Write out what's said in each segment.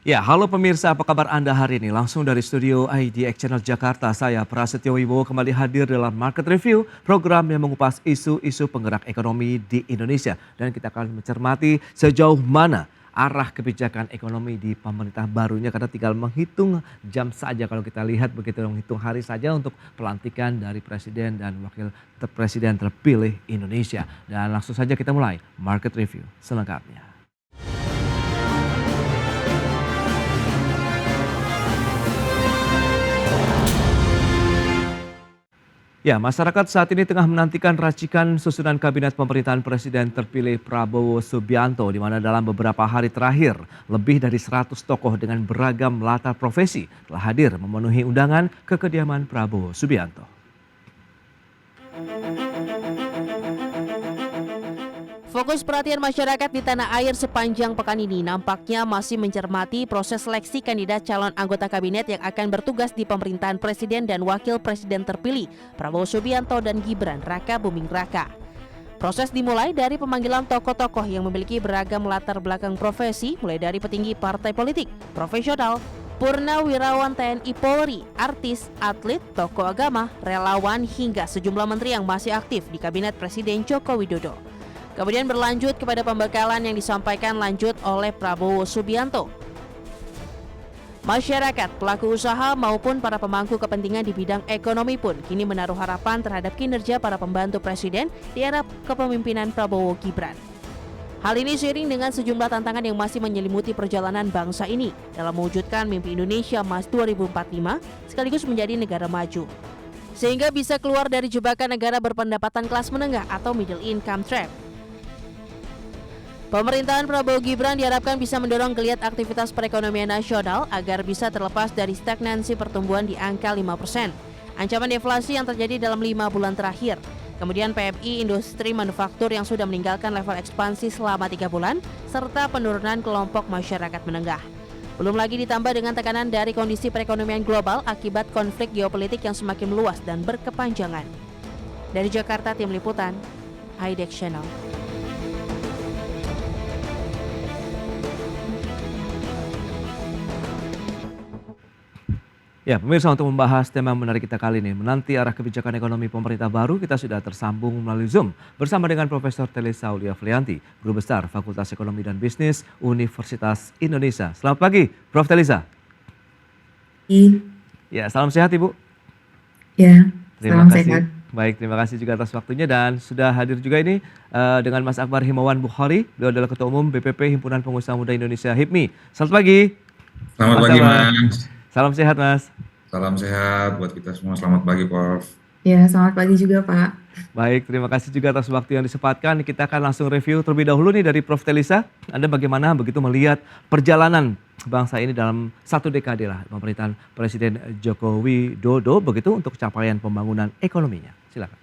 Ya, halo pemirsa, apa kabar Anda hari ini? Langsung dari studio IDX Channel Jakarta, saya Prasetyo Wibowo kembali hadir dalam Market Review, program yang mengupas isu-isu penggerak ekonomi di Indonesia. Dan kita akan mencermati sejauh mana arah kebijakan ekonomi di pemerintah barunya, karena tinggal menghitung jam saja kalau kita lihat begitu, menghitung hari saja untuk pelantikan dari Presiden dan Wakil Presiden terpilih Indonesia. Dan langsung saja kita mulai Market Review selengkapnya. Ya, masyarakat saat ini tengah menantikan racikan susunan kabinet pemerintahan Presiden terpilih Prabowo Subianto, di mana dalam beberapa hari terakhir lebih dari 100 tokoh dengan beragam latar profesi telah hadir memenuhi undangan ke kediaman Prabowo Subianto. Fokus perhatian masyarakat di tanah air sepanjang pekan ini nampaknya masih mencermati proses seleksi kandidat calon anggota kabinet yang akan bertugas di pemerintahan Presiden dan Wakil Presiden terpilih Prabowo Subianto dan Gibran Raka Buming Raka. Proses dimulai dari pemanggilan tokoh-tokoh yang memiliki beragam latar belakang profesi, mulai dari petinggi partai politik, profesional, purnawirawan TNI Polri, artis, atlet, tokoh agama, relawan, hingga sejumlah menteri yang masih aktif di kabinet Presiden Joko Widodo. Kemudian berlanjut kepada pembekalan yang disampaikan lanjut oleh Prabowo Subianto. Masyarakat, pelaku usaha maupun para pemangku kepentingan di bidang ekonomi pun kini menaruh harapan terhadap kinerja para pembantu presiden di era kepemimpinan Prabowo Gibran. Hal ini seiring dengan sejumlah tantangan yang masih menyelimuti perjalanan bangsa ini dalam mewujudkan mimpi Indonesia Emas 2045 sekaligus menjadi negara maju. Sehingga bisa keluar dari jebakan negara berpendapatan kelas menengah atau middle income trap. Pemerintahan Prabowo Gibran diharapkan bisa mendorong geliat aktivitas perekonomian nasional agar bisa terlepas dari stagnansi pertumbuhan di angka 5%, ancaman deflasi yang terjadi dalam 5 bulan terakhir, kemudian PMI industri manufaktur yang sudah meninggalkan level ekspansi selama 3 bulan, serta penurunan kelompok masyarakat menengah. Belum lagi ditambah dengan tekanan dari kondisi perekonomian global akibat konflik geopolitik yang semakin meluas dan berkepanjangan. Dari Jakarta, Tim Liputan, IDX Channel. Ya, pemirsa, untuk membahas tema menarik kita kali ini, menanti arah kebijakan ekonomi pemerintah baru, kita sudah tersambung melalui Zoom bersama dengan Profesor Telisa Aulia Flianti, Guru Besar Fakultas Ekonomi dan Bisnis Universitas Indonesia. Selamat pagi, Prof. Telisa. Ya, salam sehat Ibu. Ya, Terima salam kasih. sehat. Baik, terima kasih juga atas waktunya, dan sudah hadir juga ini dengan Mas Akbar Himawan Bukhari. Beliau adalah Ketua Umum BPP Himpunan Pengusaha Muda Indonesia HIPMI. Selamat pagi. Selamat Mas pagi, Akbar. Mas. Salam sehat, Mas. Salam sehat buat kita semua. Selamat pagi, Prof. Ya, selamat pagi juga, Pak. Baik, terima kasih juga atas waktu yang disempatkan. Kita akan langsung review terlebih dahulu nih dari Prof. Telisa. Anda bagaimana begitu melihat perjalanan bangsa ini dalam satu dekade lah pemerintahan Presiden Joko Widodo begitu untuk capaian pembangunan ekonominya. Silakan.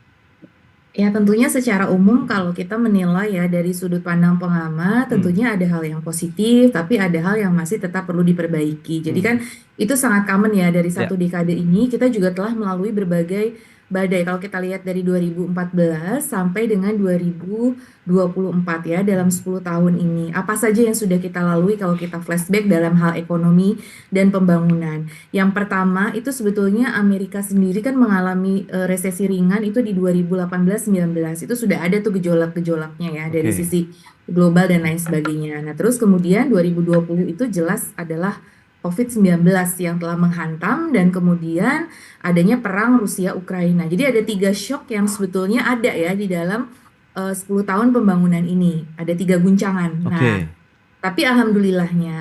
Ya, tentunya secara umum kalau kita menilai ya dari sudut pandang pengamat, tentunya ada hal yang positif, tapi ada hal yang masih tetap perlu diperbaiki. Jadi kan itu sangat common ya dari satu dekade ini, kita juga telah melalui berbagai badai. Kalau kita lihat dari 2014 sampai dengan 2024 ya, dalam 10 tahun ini. Apa saja yang sudah kita lalui kalau kita flashback dalam hal ekonomi dan pembangunan. Yang pertama itu sebetulnya Amerika sendiri kan mengalami resesi ringan itu di 2018-19. Itu sudah ada tuh gejolak-gejolaknya ya dari sisi global dan lain sebagainya. Nah, terus kemudian 2020 itu jelas adalah COVID-19 yang telah menghantam, dan kemudian adanya perang Rusia-Ukraina. Jadi ada 3 shock yang sebetulnya ada ya di dalam 10 tahun pembangunan ini. Ada 3 guncangan. Nah, tapi alhamdulillahnya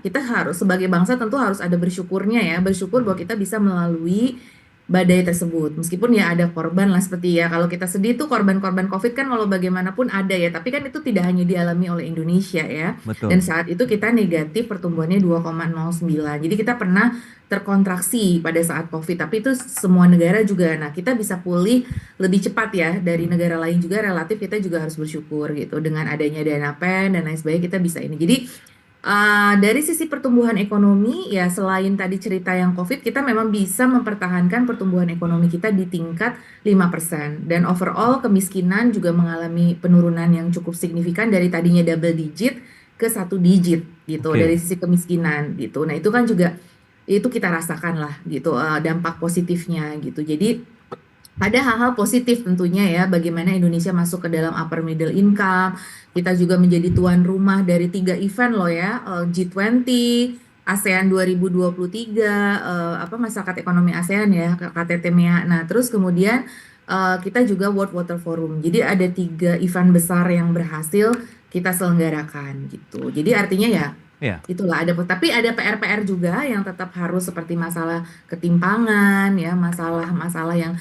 kita harus sebagai bangsa tentu harus ada bersyukurnya ya. Bersyukur bahwa kita bisa melalui badai tersebut. Meskipun ya ada korban lah, seperti ya kalau kita sedih tuh korban-korban COVID kan walau bagaimanapun ada ya. Tapi kan itu tidak hanya dialami oleh Indonesia ya. Betul. Dan saat itu kita negatif pertumbuhannya 2,09. Jadi kita pernah terkontraksi pada saat COVID. Tapi itu semua negara juga. Nah, kita bisa pulih lebih cepat ya dari negara lain juga, relatif kita juga harus bersyukur gitu. Dengan adanya dana pen dan lain sebagainya kita bisa ini. Jadi dari sisi pertumbuhan ekonomi ya, selain tadi cerita yang COVID, kita memang bisa mempertahankan pertumbuhan ekonomi kita di tingkat 5%. Dan overall kemiskinan juga mengalami penurunan yang cukup signifikan dari tadinya double digit ke 1 digit gitu, dari Oke. sisi kemiskinan gitu. Nah, itu kan juga itu kita rasakan lah gitu dampak positifnya gitu. Jadi ada hal-hal positif tentunya ya, bagaimana Indonesia masuk ke dalam upper middle income. Kita juga menjadi tuan rumah dari 3 event loh ya, G20, ASEAN 2023, masyarakat ekonomi ASEAN ya, KTT MEA. Nah, terus kemudian kita juga World Water Forum. Jadi ada 3 event besar yang berhasil kita selenggarakan gitu. Jadi artinya ya Ya. itulah tapi ada PR-PR juga yang tetap harus seperti masalah ketimpangan ya, masalah-masalah yang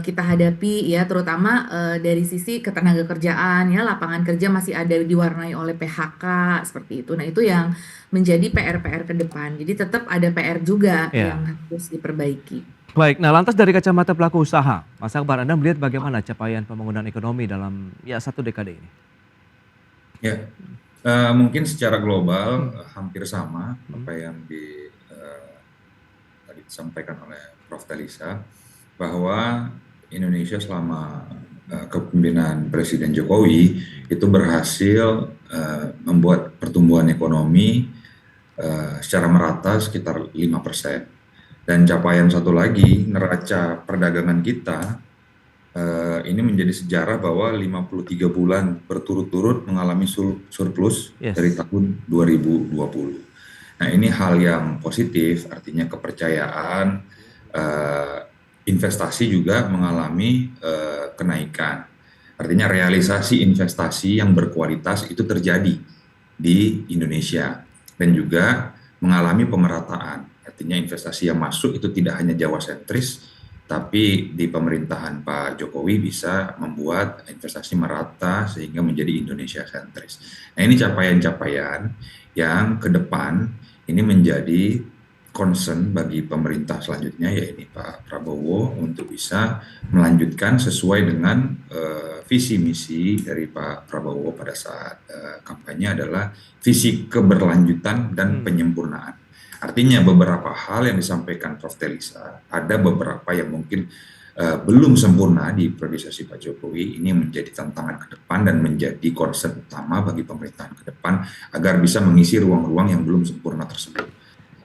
kita hadapi ya, terutama dari sisi ketenagakerjaan ya, lapangan kerja masih ada diwarnai oleh PHK seperti itu. Nah, itu yang menjadi PR-PR ke depan. Jadi tetap ada PR juga yang Ya. harus diperbaiki. Baik, nah lantas dari kacamata pelaku usaha, Mas Akbar, Anda melihat bagaimana capaian pembangunan ekonomi dalam ya 1 dekade ini? Ya, mungkin secara global hampir sama apa yang tadi disampaikan oleh Prof. Talisa, bahwa Indonesia selama kepemimpinan Presiden Jokowi itu berhasil membuat pertumbuhan ekonomi secara merata sekitar 5%. Dan capaian satu lagi, neraca perdagangan kita ini menjadi sejarah bahwa 53 bulan berturut-turut mengalami surplus Yes. dari tahun 2020. Nah, ini hal yang positif, artinya kepercayaan investasi juga mengalami kenaikan. Artinya realisasi investasi yang berkualitas itu terjadi di Indonesia dan juga mengalami pemerataan. Artinya investasi yang masuk itu tidak hanya Jawa sentris, tapi di pemerintahan Pak Jokowi bisa membuat investasi merata sehingga menjadi Indonesia sentris. Nah, ini capaian-capaian yang ke depan ini menjadi concern bagi pemerintah selanjutnya, yaitu Pak Prabowo, untuk bisa melanjutkan sesuai dengan visi misi dari Pak Prabowo pada saat kampanye adalah visi keberlanjutan dan penyempurnaan. Artinya beberapa hal yang disampaikan Prof. Talisa, ada beberapa yang mungkin belum sempurna di priorisasi Pak Jokowi, ini menjadi tantangan ke depan dan menjadi concern utama bagi pemerintahan ke depan agar bisa mengisi ruang-ruang yang belum sempurna tersebut.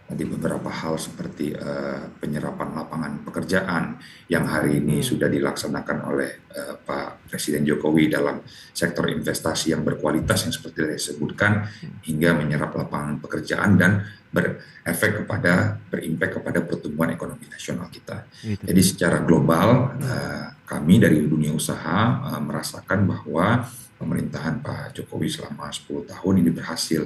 Nanti beberapa hal seperti penyerapan lapangan pekerjaan yang hari ini sudah dilaksanakan oleh Pak Presiden Jokowi dalam sektor investasi yang berkualitas yang seperti yang disebutkan, hingga menyerap lapangan pekerjaan dan berimpact kepada pertumbuhan ekonomi nasional kita. Jadi secara global kami dari dunia usaha merasakan bahwa pemerintahan Pak Jokowi selama 10 tahun ini berhasil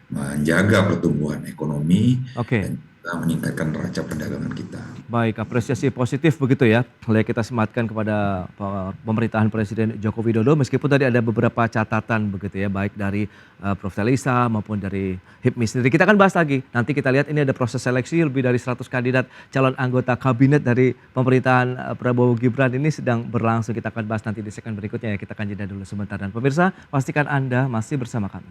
menjaga pertumbuhan ekonomi dan juga meningkatkan neraca perdagangan kita. Baik, apresiasi positif begitu ya. Kita sematkan kepada pemerintahan Presiden Joko Widodo, meskipun tadi ada beberapa catatan begitu ya, baik dari Prof. Talisa maupun dari HIPMI sendiri. Kita akan bahas lagi. Nanti kita lihat ini ada proses seleksi lebih dari 100 kandidat calon anggota kabinet dari pemerintahan Prabowo Gibran ini sedang berlangsung. Kita akan bahas nanti di segmen berikutnya ya. Kita akan jeda dulu sebentar. Dan pemirsa, pastikan Anda masih bersama kami.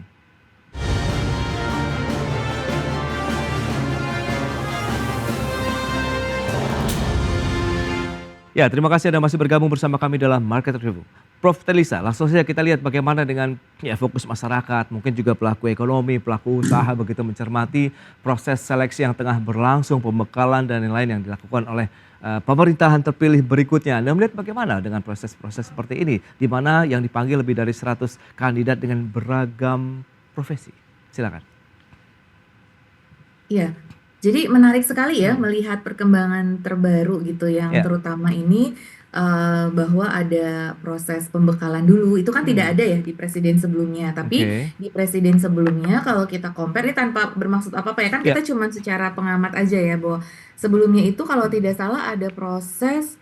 Ya, terima kasih Anda masih bergabung bersama kami dalam Market Review. Prof. Talisa, langsung saja kita lihat bagaimana dengan fokus masyarakat, mungkin juga pelaku ekonomi, pelaku usaha begitu mencermati proses seleksi yang tengah berlangsung, pembekalan dan lain-lain yang dilakukan oleh pemerintahan terpilih berikutnya. Anda melihat bagaimana dengan proses-proses seperti ini, di mana yang dipanggil lebih dari 100 kandidat dengan beragam profesi? Silakan. Iya. Jadi menarik sekali ya melihat perkembangan terbaru gitu yang terutama ini bahwa ada proses pembekalan dulu. Itu kan tidak ada ya di presiden sebelumnya. Tapi di presiden sebelumnya kalau kita compare, ini tanpa bermaksud apa-apa ya, kan kita cuma secara pengamat aja ya, bahwa sebelumnya itu kalau tidak salah ada proses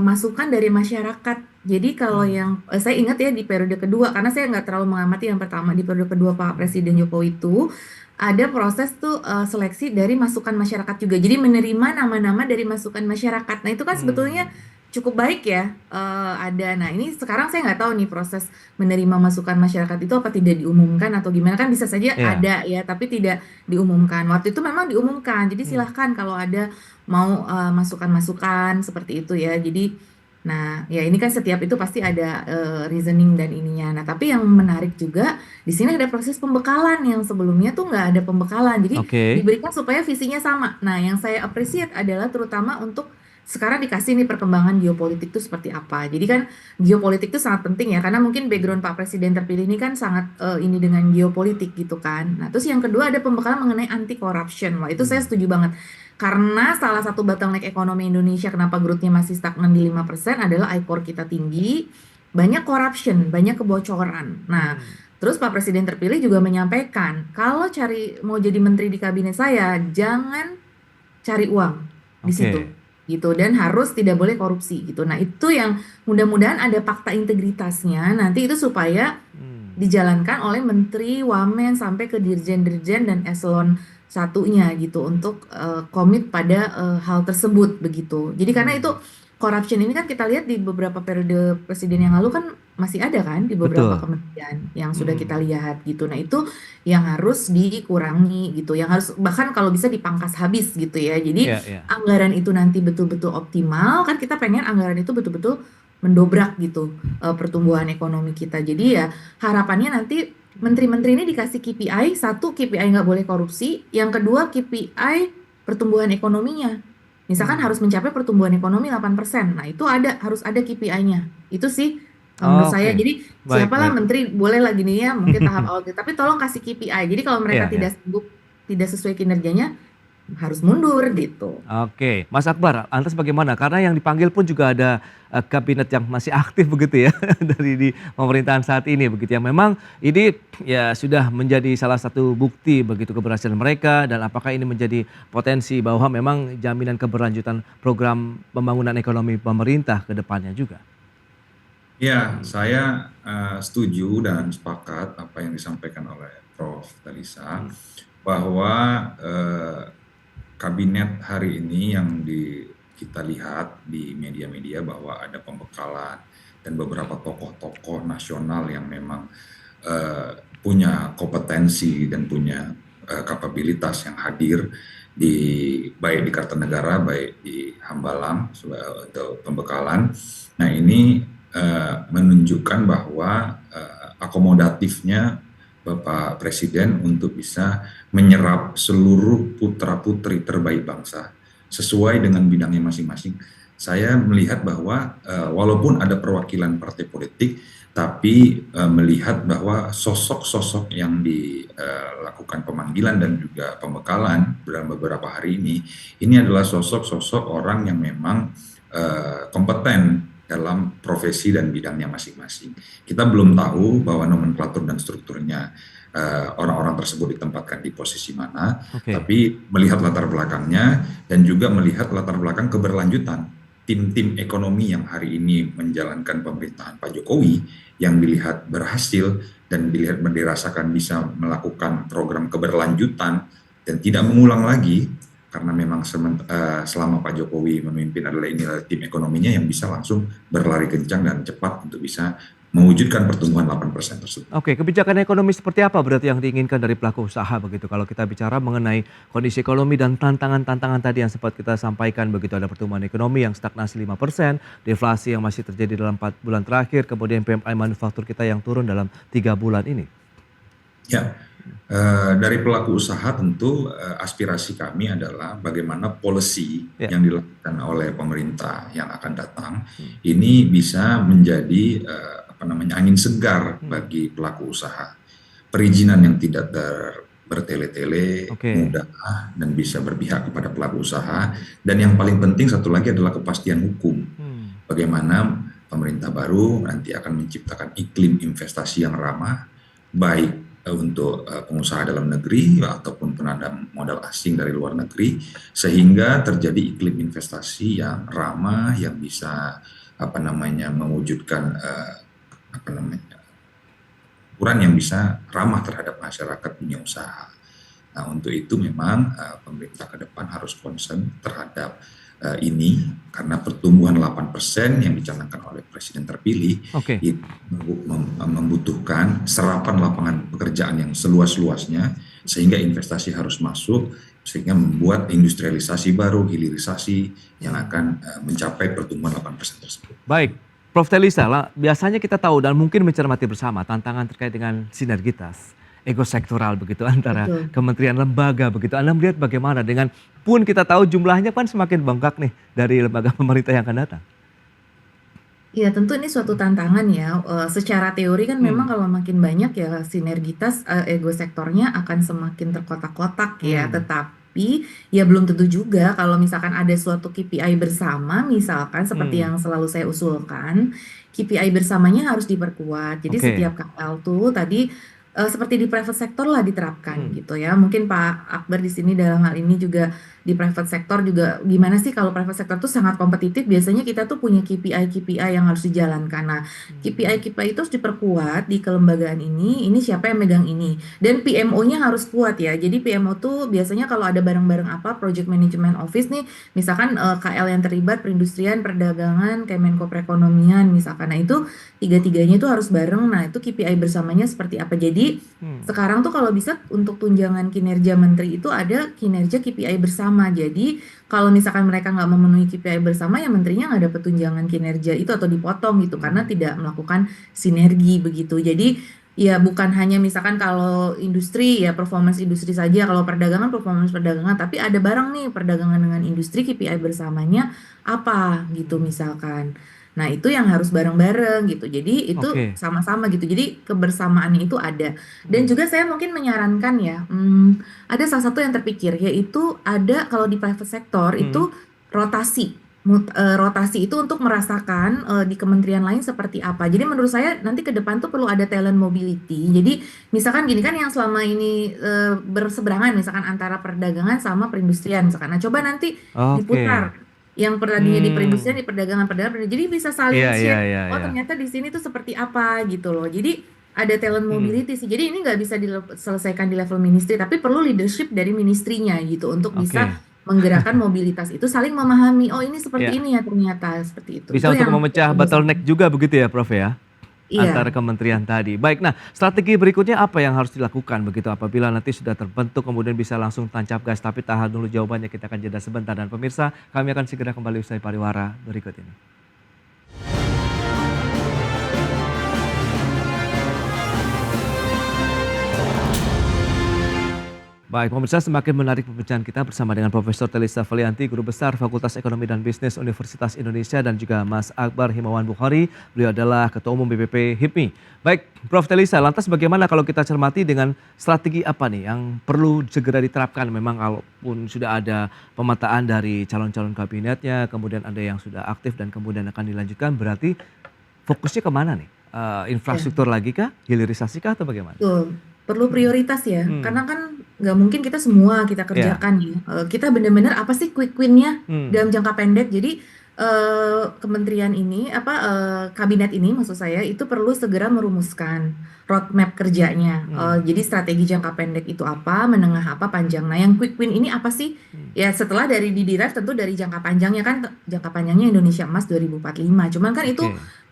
masukan dari masyarakat. Jadi kalau yang saya ingat ya di periode kedua, karena saya nggak terlalu mengamati yang pertama, di periode kedua Pak Presiden Jokowi itu ada proses tuh seleksi dari masukan masyarakat juga. Jadi menerima nama-nama dari masukan masyarakat. Nah, itu kan sebetulnya cukup baik ya ada. Nah, ini sekarang saya nggak tahu nih proses menerima masukan masyarakat itu apa tidak diumumkan atau gimana, kan bisa saja ada ya, tapi tidak diumumkan. Waktu itu memang diumumkan. Jadi silahkan kalau ada mau masukan-masukan seperti itu ya. Jadi Nah, ya ini kan setiap itu pasti ada reasoning dan ininya. Nah, tapi yang menarik juga di sini ada proses pembekalan yang sebelumnya tuh nggak ada pembekalan. Jadi Oke. diberikan supaya visinya sama. Nah, yang saya appreciate adalah terutama untuk sekarang dikasih nih perkembangan geopolitik itu seperti apa. Jadi kan geopolitik itu sangat penting ya, karena mungkin background Pak Presiden terpilih ini kan sangat ini dengan geopolitik gitu kan. Nah, terus yang kedua ada pembekalan mengenai anti corruption. Wah, itu saya setuju banget. Karena salah satu bottleneck ekonomi Indonesia kenapa growth-nya masih stagnan di 5% adalah IPOR kita tinggi, banyak corruption, banyak kebocoran. Nah, terus Pak Presiden terpilih juga menyampaikan, kalau mau jadi menteri di kabinet saya, jangan cari uang di situ Oke. gitu, dan harus tidak boleh korupsi gitu. Nah, itu yang mudah-mudahan ada fakta integritasnya nanti itu supaya dijalankan oleh menteri, wamen sampai ke dirjen-dirjen dan eselon satunya gitu untuk komit pada hal tersebut begitu. Jadi karena itu corruption ini kan kita lihat di beberapa periode presiden yang lalu kan masih ada kan di beberapa Betul. kementerian yang sudah kita lihat gitu. Nah, itu yang harus dikurangi gitu, yang harus bahkan kalau bisa dipangkas habis gitu ya. Jadi Iya, iya. anggaran itu nanti betul-betul optimal, kan kita pengen anggaran itu betul-betul mendobrak gitu pertumbuhan ekonomi kita. Jadi ya harapannya nanti menteri-menteri ini dikasih KPI, satu KPI nggak boleh korupsi, yang kedua KPI pertumbuhan ekonominya. Misalkan harus mencapai pertumbuhan ekonomi 8%. Nah, itu harus ada KPI-nya. Itu sih menurut saya. Oke. Jadi Baik, siapalah baik. menteri boleh lah gini ya, mungkin tahap awal gitu. Tapi tolong kasih KPI. Jadi kalau mereka Iya, iya. tidak sanggup, tidak sesuai kinerjanya, harus mundur gitu. Oke, Mas Akbar, lantas bagaimana? Karena yang dipanggil pun juga ada kabinet yang masih aktif begitu ya dari di pemerintahan saat ini begitu yang memang ini ya sudah menjadi salah satu bukti begitu keberhasilan mereka dan apakah ini menjadi potensi bahwa memang jaminan keberlanjutan program pembangunan ekonomi pemerintah ke depannya juga. Ya, saya setuju dan sepakat apa yang disampaikan oleh Prof. Talisa bahwa kabinet hari ini yang kita lihat di media-media bahwa ada pembekalan dan beberapa tokoh-tokoh nasional yang memang punya kompetensi dan punya kapabilitas yang hadir baik di Kartanegara, baik di Hambalang untuk pembekalan. Nah, ini menunjukkan bahwa akomodatifnya Bapak Presiden untuk bisa menyerap seluruh putra-putri terbaik bangsa sesuai dengan bidangnya masing-masing. Saya melihat bahwa walaupun ada perwakilan partai politik, tapi melihat bahwa sosok-sosok yang dilakukan pemanggilan dan juga pembekalan dalam beberapa hari ini adalah sosok-sosok orang yang memang kompeten dalam profesi dan bidangnya masing-masing. Kita belum tahu bahwa nomenklatur dan strukturnya orang-orang tersebut ditempatkan di posisi mana, tapi melihat latar belakangnya dan juga melihat latar belakang keberlanjutan tim-tim ekonomi yang hari ini menjalankan pemerintahan Pak Jokowi yang dilihat berhasil dan dirasakan bisa melakukan program keberlanjutan dan tidak mengulang lagi. Karena memang selama Pak Jokowi memimpin inilah tim ekonominya yang bisa langsung berlari kencang dan cepat untuk bisa mewujudkan pertumbuhan 8% tersebut. Oke, kebijakan ekonomi seperti apa berarti yang diinginkan dari pelaku usaha begitu kalau kita bicara mengenai kondisi ekonomi dan tantangan-tantangan tadi yang sempat kita sampaikan begitu, ada pertumbuhan ekonomi yang stagnasi 5%, deflasi yang masih terjadi dalam 4 bulan terakhir, kemudian PMI manufaktur kita yang turun dalam 3 bulan ini. Ya, dari pelaku usaha tentu aspirasi kami adalah bagaimana policy yang dilakukan oleh pemerintah yang akan datang ini bisa menjadi angin segar bagi pelaku usaha. Perizinan yang tidak bertele-tele, mudah dan bisa berpihak kepada pelaku usaha, dan yang paling penting satu lagi adalah kepastian hukum. Bagaimana pemerintah baru nanti akan menciptakan iklim investasi yang ramah, baik untuk pengusaha dalam negeri ataupun penanam modal asing dari luar negeri, sehingga terjadi iklim investasi yang ramah yang bisa mewujudkan ukuran yang bisa ramah terhadap masyarakat dunia usaha. Nah, untuk itu memang pemerintah ke depan harus concern terhadap ini karena pertumbuhan 8% yang dicanangkan oleh Presiden terpilih itu membutuhkan serapan lapangan pekerjaan yang seluas-luasnya sehingga investasi harus masuk sehingga membuat industrialisasi baru, hilirisasi yang akan mencapai pertumbuhan 8% tersebut. Baik, Prof. Telisa, biasanya kita tahu dan mungkin mencermati bersama tantangan terkait dengan sinergitas ego sektoral begitu antara Betul. kementerian lembaga begitu. Anda melihat bagaimana dengan pun kita tahu jumlahnya kan semakin bengkak nih dari lembaga pemerintah yang akan datang. Ya tentu ini suatu tantangan ya, secara teori kan memang kalau makin banyak ya sinergitas, ego sektornya akan semakin terkotak-kotak ya, tetapi ya belum tentu juga kalau misalkan ada suatu KPI bersama misalkan seperti yang selalu saya usulkan, KPI bersamanya harus diperkuat. Jadi Oke. setiap KL tuh tadi, seperti di private sector lah diterapkan gitu ya. Mungkin Pak Akbar di sini dalam hal ini juga di private sector juga gimana sih kalau private sector tuh sangat kompetitif, biasanya kita tuh punya KPI yang harus dijalankan. Nah, KPI itu harus diperkuat di kelembagaan ini siapa yang megang ini. Dan PMO-nya harus kuat ya. Jadi PMO tuh biasanya kalau ada bareng-bareng apa, Project Management Office nih, misalkan KL yang terlibat perindustrian, perdagangan, Kemenko Perekonomian misalkan. Nah, itu tiga-tiganya itu harus bareng. Nah, itu KPI bersamanya seperti apa. Jadi sekarang tuh kalau bisa untuk tunjangan kinerja menteri itu ada kinerja KPI bersama. Jadi kalau misalkan mereka nggak memenuhi KPI bersama, ya menterinya nggak dapat tunjangan kinerja itu atau dipotong gitu karena tidak melakukan sinergi begitu. Jadi ya bukan hanya misalkan kalau industri ya performance industri saja, kalau perdagangan performance perdagangan, tapi ada barang nih perdagangan dengan industri KPI bersamanya apa gitu misalkan. Nah, itu yang harus bareng-bareng gitu. Jadi itu Oke. sama-sama gitu. Jadi kebersamaannya itu ada. Dan juga saya mungkin menyarankan ya, ada salah satu yang terpikir yaitu ada kalau di private sector itu rotasi. Rotasi itu untuk merasakan di kementerian lain seperti apa. Jadi menurut saya nanti ke depan tuh perlu ada talent mobility. Jadi misalkan gini kan yang selama ini berseberangan misalkan antara perdagangan sama perindustrian misalkan. Nah, coba nanti Oke. diputar yang tadinya di perindustrian, di perdagangan, jadi bisa saling Iya, share. iya, Oh iya. ternyata di sini tuh seperti apa gitu loh. Jadi ada talent mobility sih. Jadi ini nggak bisa diselesaikan di level ministry, tapi perlu leadership dari ministrinya gitu untuk bisa menggerakkan mobilitas itu saling memahami. Oh ini seperti Iya. ini ya ternyata seperti itu. Bisa Itu untuk yang memecah perlu bottleneck juga begitu ya Prof ya? Antara Iya. kementerian tadi. Baik, nah strategi berikutnya apa yang harus dilakukan begitu apabila nanti sudah terbentuk kemudian bisa langsung tancap gas, tapi tahan dulu jawabannya, kita akan jeda sebentar dan pemirsa kami akan segera kembali usai pariwara berikut ini. Baik, pemirsa, semakin menarik perbincangan kita bersama dengan Profesor Telisa Valianti, Guru Besar Fakultas Ekonomi dan Bisnis Universitas Indonesia, dan juga Mas Akbar Himawan Bukhari, beliau adalah Ketua Umum BPP HIPMI. Baik, Prof. Telisa, lantas bagaimana kalau kita cermati dengan strategi apa nih yang perlu segera diterapkan? Memang kalaupun sudah ada pemetaan dari calon-calon kabinetnya, kemudian ada yang sudah aktif dan kemudian akan dilanjutkan, berarti fokusnya kemana nih? Infrastruktur lagi kah? Hilirisasi kah atau bagaimana? Betul. Perlu prioritas ya, karena kan nggak mungkin kita semua kita kerjakan ya. Kita benar-benar apa sih quick win-nya dalam jangka pendek. Jadi kementerian ini kabinet ini maksud saya itu perlu segera merumuskan roadmap kerjanya. Jadi strategi jangka pendek itu apa, menengah apa, panjang. Nah, yang quick win ini apa sih? Ya setelah dari didirive tentu dari jangka panjangnya kan, jangka panjangnya Indonesia Emas 2045. Cuman kan itu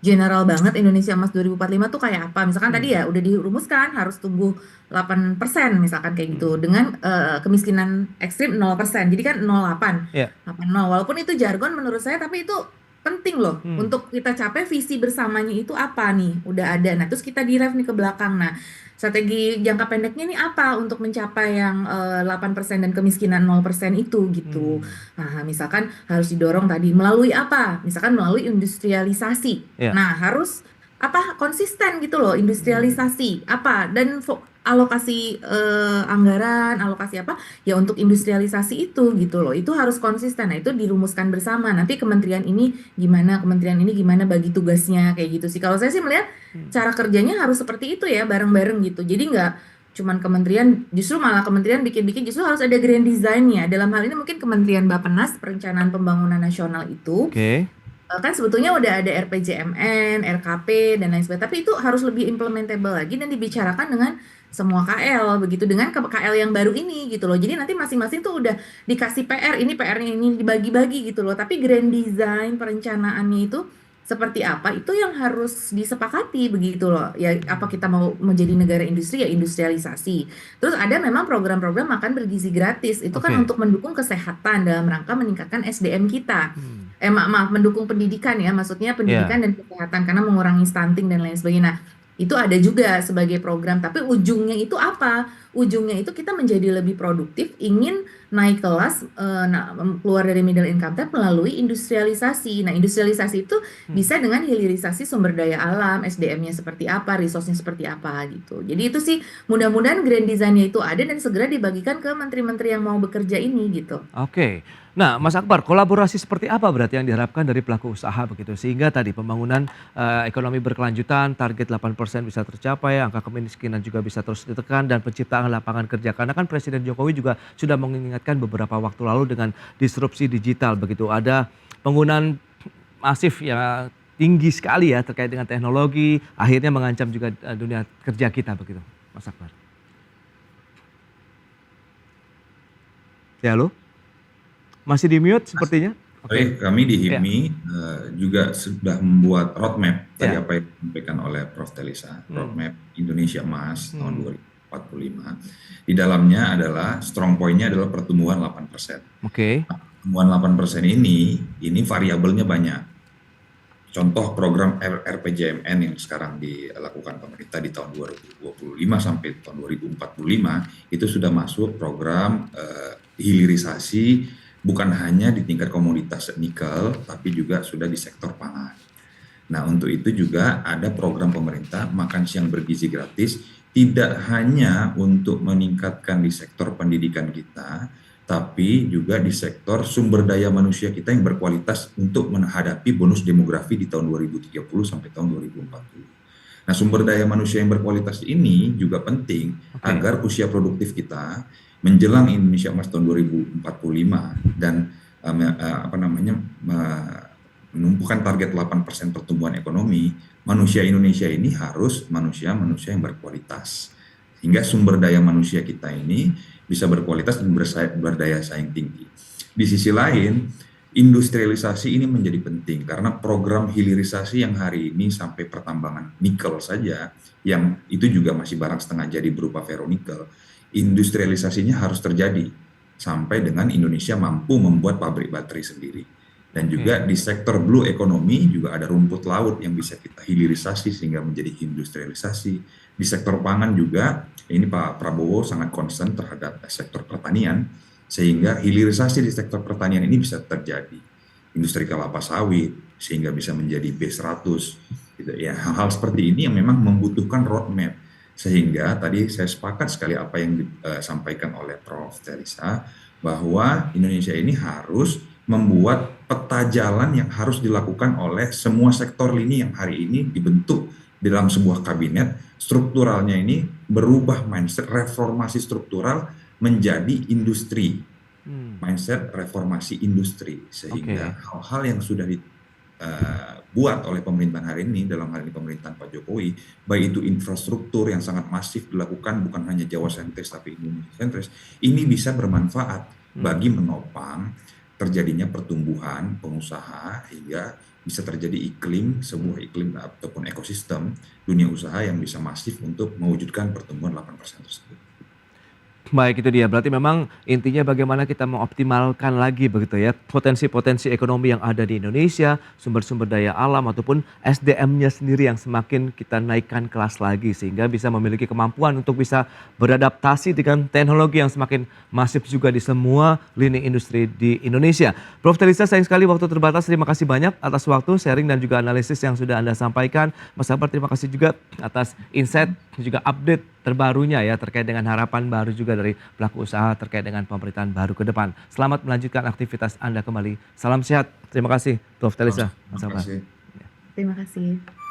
general banget. Indonesia Emas 2045 tuh kayak apa? Misalkan tadi ya udah dirumuskan harus tumbuh 8% misalkan kayak gitu dengan kemiskinan ekstrim 0%. Jadi kan 0,8. 8,0. Walaupun itu jargon menurut saya, tapi itu penting loh untuk kita capai visi bersamanya itu apa nih? Udah ada. Nah, terus kita diref nih ke belakang. Nah, strategi jangka pendeknya ini apa untuk mencapai yang 8% dan kemiskinan 0% itu gitu. Nah, misalkan harus didorong tadi melalui apa? Misalkan melalui industrialisasi. Nah, harus konsisten gitu loh industrialisasi apa dan alokasi anggaran, alokasi apa ya untuk industrialisasi itu gitu loh. Itu harus konsisten. Nah, itu dirumuskan bersama. Nanti kementerian ini gimana bagi tugasnya kayak gitu sih. Kalau saya sih melihat cara kerjanya harus seperti itu ya, bareng-bareng gitu. Jadi nggak cuman kementerian, justru malah kementerian bikin-bikin, justru harus ada grand design-nya. Dalam hal ini mungkin Kementerian Bappenas, Perencanaan Pembangunan Nasional itu kan sebetulnya udah ada RPJMN, RKP dan lain sebagainya, tapi itu harus lebih implementable lagi dan dibicarakan dengan semua KL begitu, dengan KL yang baru ini gitu loh. Jadi nanti masing-masing tuh udah dikasih PR, ini PR-nya ini dibagi-bagi gitu loh. Tapi grand design perencanaannya itu seperti apa itu yang harus disepakati begitu loh. Ya apa kita mau menjadi negara industri ya industrialisasi. Terus ada memang program-program makan bergizi gratis. Itu kan Oke. untuk mendukung kesehatan dalam rangka meningkatkan SDM kita. Hmm. Maaf, mendukung pendidikan ya, maksudnya Ya. pendidikan dan kesehatan karena mengurangi stunting dan lain sebagainya. Nah, itu ada juga sebagai program, tapi ujungnya itu apa? Ujungnya itu kita menjadi lebih produktif, ingin naik kelas, keluar dari middle income trap melalui industrialisasi. Nah, industrialisasi itu Hmm. bisa dengan hilirisasi sumber daya alam, SDM-nya seperti apa, resource-nya seperti apa gitu. Jadi itu sih mudah-mudahan grand design-nya itu ada dan segera dibagikan ke menteri-menteri yang mau bekerja ini gitu. Oke. Nah, Mas Akbar, kolaborasi seperti apa berarti yang diharapkan dari pelaku usaha begitu sehingga tadi pembangunan ekonomi berkelanjutan, target 8% bisa tercapai, angka kemiskinan juga bisa terus ditekan dan penciptaan lapangan kerja. Karena kan Presiden Jokowi juga sudah mengingatkan beberapa waktu lalu dengan disrupsi digital begitu. Ada penggunaan masif ya tinggi sekali ya terkait dengan teknologi, akhirnya mengancam juga dunia kerja kita begitu, Mas Akbar. Ya, halo? Masih di mute sepertinya? Oke. Baik, kami di Ya. HIPMI juga sudah membuat roadmap tadi Ya. apa yang disampaikan oleh Prof. Telisa, Hmm. roadmap Indonesia Emas tahun Hmm. 2045. Di dalamnya adalah strong point-nya adalah pertumbuhan 8%. Oke. Pertumbuhan 8% ini variabelnya banyak. Contoh program RPJMN yang sekarang dilakukan pemerintah di tahun 2025 sampai tahun 2045 itu sudah masuk program hilirisasi bukan hanya di tingkat komoditas nikel tapi juga sudah di sektor pangan. Nah, untuk itu juga ada program pemerintah makan siang bergizi gratis tidak hanya untuk meningkatkan di sektor pendidikan kita tapi juga di sektor sumber daya manusia kita yang berkualitas untuk menghadapi bonus demografi di tahun 2030 sampai tahun 2040. Nah, sumber daya manusia yang berkualitas ini juga penting Oke. agar usia produktif kita menjelang Indonesia Emas tahun 2045 dan menumpukan target 8% pertumbuhan ekonomi, manusia Indonesia ini harus manusia-manusia yang berkualitas. Sehingga sumber daya manusia kita ini bisa berkualitas dan berdaya saing tinggi. Di sisi lain, industrialisasi ini menjadi penting karena program hilirisasi yang hari ini sampai pertambangan nikel saja, yang itu juga masih barang setengah jadi berupa ferronikel, industrialisasinya harus terjadi sampai dengan Indonesia mampu membuat pabrik baterai sendiri. Dan juga di sektor blue economy juga ada rumput laut yang bisa kita hilirisasi sehingga menjadi industrialisasi. Di sektor pangan juga, ini Pak Prabowo sangat concern terhadap sektor pertanian, sehingga hilirisasi di sektor pertanian ini bisa terjadi. Industri kelapa sawit, sehingga bisa menjadi B100. Gitu ya. Hal-hal seperti ini yang memang membutuhkan roadmap. Sehingga tadi saya sepakat sekali apa yang disampaikan oleh Prof. Telisa, bahwa Indonesia ini harus membuat peta jalan yang harus dilakukan oleh semua sektor lini yang hari ini dibentuk dalam sebuah kabinet. Strukturalnya ini berubah mindset, reformasi struktural menjadi industri. Mindset reformasi industri. Sehingga hal-hal yang sudah dibuat oleh pemerintahan hari ini, dalam hal ini pemerintahan Pak Jokowi, baik itu infrastruktur yang sangat masif dilakukan bukan hanya Jawa sentris tapi Indonesia sentris, ini bisa bermanfaat bagi menopang terjadinya pertumbuhan pengusaha hingga bisa terjadi sebuah iklim ataupun ekosistem dunia usaha yang bisa masif untuk mewujudkan pertumbuhan 8% tersebut. Baik, itu dia. Berarti memang intinya bagaimana kita mengoptimalkan lagi begitu ya potensi-potensi ekonomi yang ada di Indonesia, sumber-sumber daya alam ataupun SDM-nya sendiri yang semakin kita naikkan kelas lagi sehingga bisa memiliki kemampuan untuk bisa beradaptasi dengan teknologi yang semakin masif juga di semua lini industri di Indonesia. Prof. Telisa, sayang sekali waktu terbatas. Terima kasih banyak atas waktu, sharing dan juga analisis yang sudah Anda sampaikan. Mas Akbar, terima kasih juga atas insight dan juga update terbarunya ya terkait dengan harapan baru juga dari pelaku usaha terkait dengan pemerintahan baru ke depan. Selamat melanjutkan aktivitas Anda kembali. Salam sehat. Terima kasih Prof. Telisa. Terima kasih. Terima kasih.